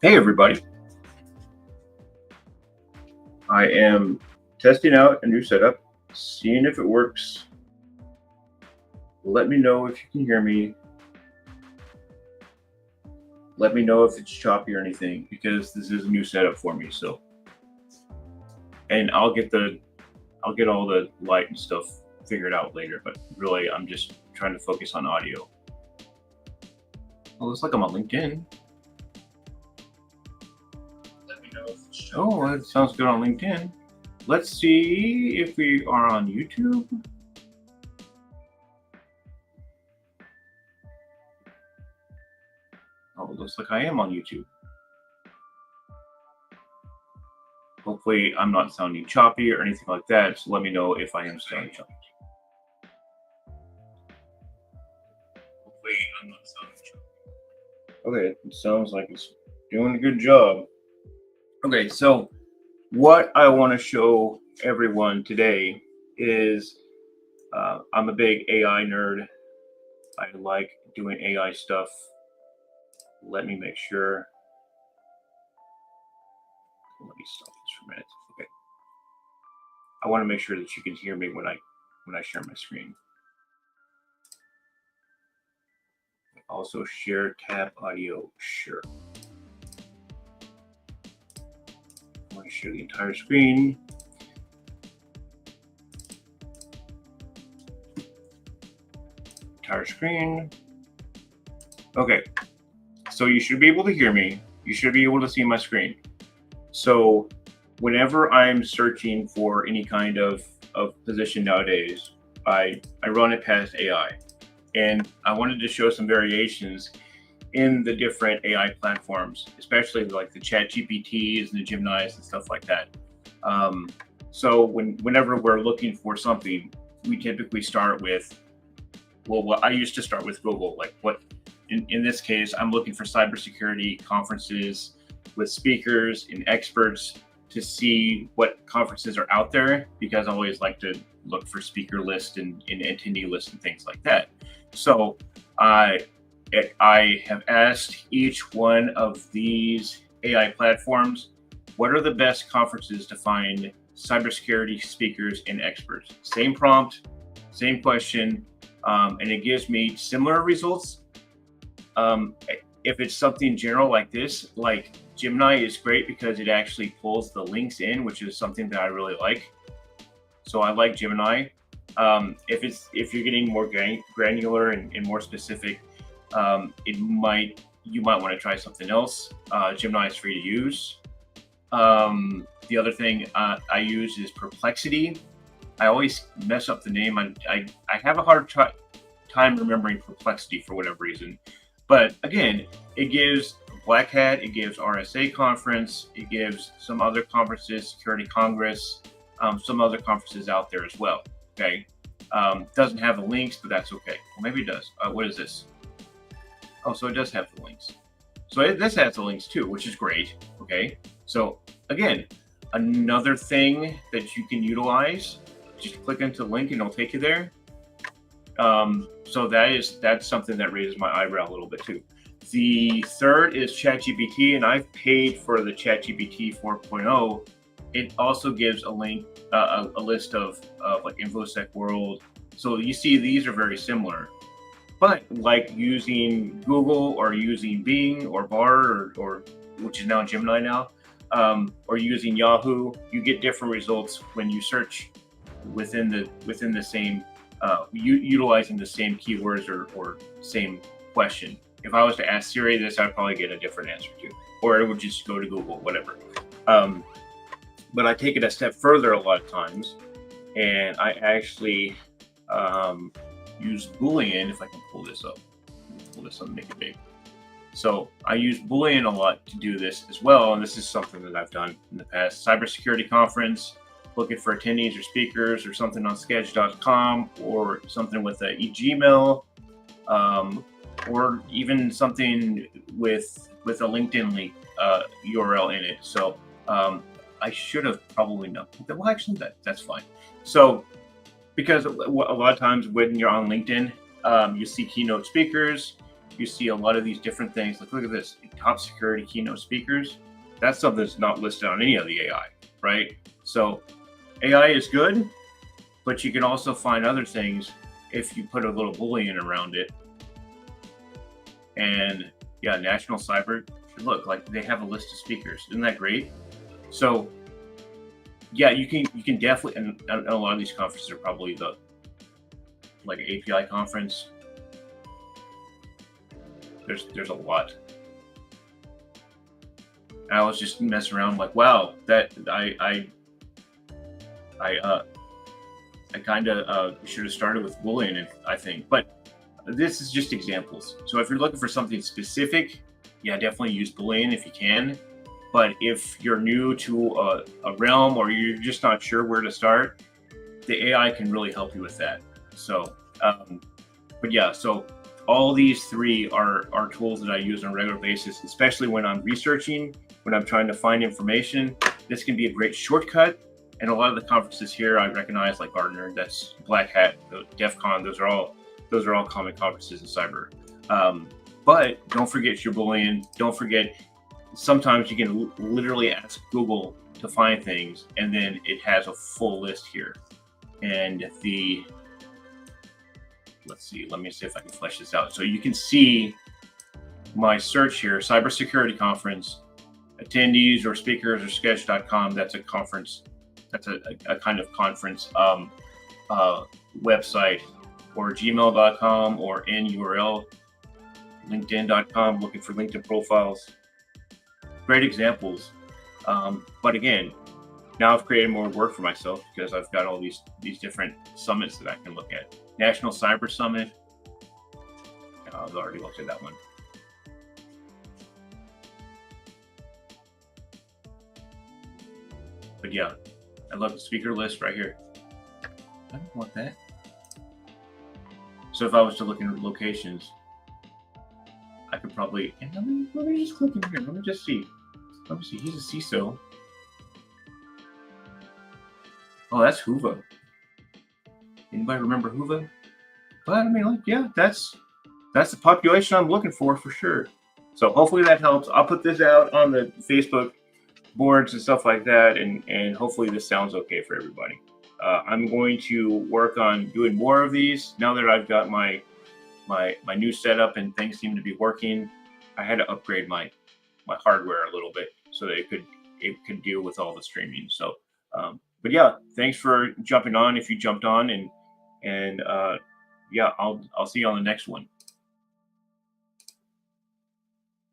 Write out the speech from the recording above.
Hey everybody, I am testing out a new setup, seeing if it works. Let me know if you can hear me. Let me know if it's choppy or anything, because this is a new setup for me. And I'll get all the light and stuff figured out later, but really I'm just trying to focus on audio. Oh, looks like I'm on LinkedIn. Let me know if it's choppy. Oh, that sounds good on LinkedIn. Let's see if we are on YouTube. Oh, it looks like I am on YouTube. Hopefully I'm not sounding choppy or anything like that, so let me know if I am sounding choppy. Hopefully I'm not sounding choppy. Okay, it sounds like it's doing a good job. Okay, so what I want to show everyone today is I'm a big AI nerd. I like doing AI stuff. Let me make sure. Let me stop this for a minute. Okay. I want to make sure that you can hear me when I share my screen. Also share tab audio, sure. I want to share the entire screen. Entire screen. Okay, so you should be able to hear me. You should be able to see my screen. So whenever I'm searching for any kind of position nowadays, I run it past AI. And I wanted to show some variations in the different AI platforms, especially like the Chat GPTs and the Geminis and stuff like that. So whenever we're looking for something, we typically start with, well, I used to start with Google. Like in this case, I'm looking for cybersecurity conferences with speakers and experts to see what conferences are out there, because I always like to look for speaker lists and attendee lists and things like that. So I have asked each one of these AI platforms, what are the best conferences to find cybersecurity speakers and experts? Same prompt, same question, and it gives me similar results. If it's something general like this, like Gemini is great because it actually pulls the links in, which is something that I really like. So I like Gemini. If you're getting more granular and more specific, you might want to try something else. Gemini is free to use. The other thing I use is Perplexity. I always mess up the name. I have a hard time remembering Perplexity for whatever reason. But again, it gives Black Hat, it gives RSA conference, it gives some other conferences, Security Congress, some other conferences out there as well. Okay. Doesn't have the links, but that's okay. Well, maybe it does. What is this? Oh, so it does have the links. So this has the links too, which is great. Okay. So again, another thing that you can utilize, just click into the link and it'll take you there. So that's something that raises my eyebrow a little bit too. The third is Chat GPT, and I've paid for the Chat GPT 4.0. It also gives a link, a list of like InfoSec World. So you see, these are very similar. But like using Google or using Bing or Bard or which is now Gemini now, or using Yahoo, you get different results when you search within the same, utilizing the same keywords or same question. If I was to ask Siri this, I'd probably get a different answer too, or it would just go to Google, whatever. But I take it a step further a lot of times, and I actually use Boolean. If I can pull this up and make it big. So I use Boolean a lot to do this as well, and this is something that I've done in the past. Cybersecurity conference, looking for attendees or speakers or something on sketch.com or something with a Gmail, or even something with a LinkedIn link URL in it. So I should have probably known. Well, actually, that's fine. So because a lot of times when you're on LinkedIn, you see keynote speakers, you see a lot of these different things. Like, look at this, top security keynote speakers. That's something that's not listed on any of the AI, right? So AI is good, but you can also find other things if you put a little Boolean around it. And yeah, National Cyber, look, like they have a list of speakers. Isn't that great? So yeah, you can definitely, and a lot of these conferences are probably the like API conference. There's a lot. I was just messing around like, wow, that I kind of should have started with Boolean, I think, but this is just examples. So if you're looking for something specific, yeah, definitely use Boolean if you can. But if you're new to a realm or you're just not sure where to start, the AI can really help you with that. So, but yeah, so all these three are tools that I use on a regular basis, especially when I'm researching, when I'm trying to find information. This can be a great shortcut. And a lot of the conferences here I recognize, like Gartner, that's Black Hat, DEF CON, those are all common conferences in cyber. But don't forget your Boolean. Don't forget, sometimes you can literally ask Google to find things, and then it has a full list here. And let's see, let me see if I can flesh this out. So you can see my search here, cybersecurity conference, attendees or speakers or sketch.com. That's a conference. That's a kind of conference website, or gmail.com, or NURL, linkedin.com, looking for LinkedIn profiles. Great examples. But again, now I've created more work for myself because I've got all these different summits that I can look at. National Cyber Summit. I've already looked at that one. But yeah, I love the speaker list right here. I don't want that. So if I was to look in locations, I could probably, and let me just click in here. Let me just see. Let me see. He's a CISO. Oh, that's Hoover. Anybody remember Hoover? But I mean, like, yeah, that's the population I'm looking for sure. So hopefully that helps. I'll put this out on the Facebook boards and stuff like that, and hopefully this sounds okay for everybody. I'm going to work on doing more of these now that I've got my new setup and things seem to be working. I had to upgrade my hardware a little bit so that it could deal with all the streaming. So, but yeah, thanks for jumping on if you jumped on, and yeah, I'll see you on the next one.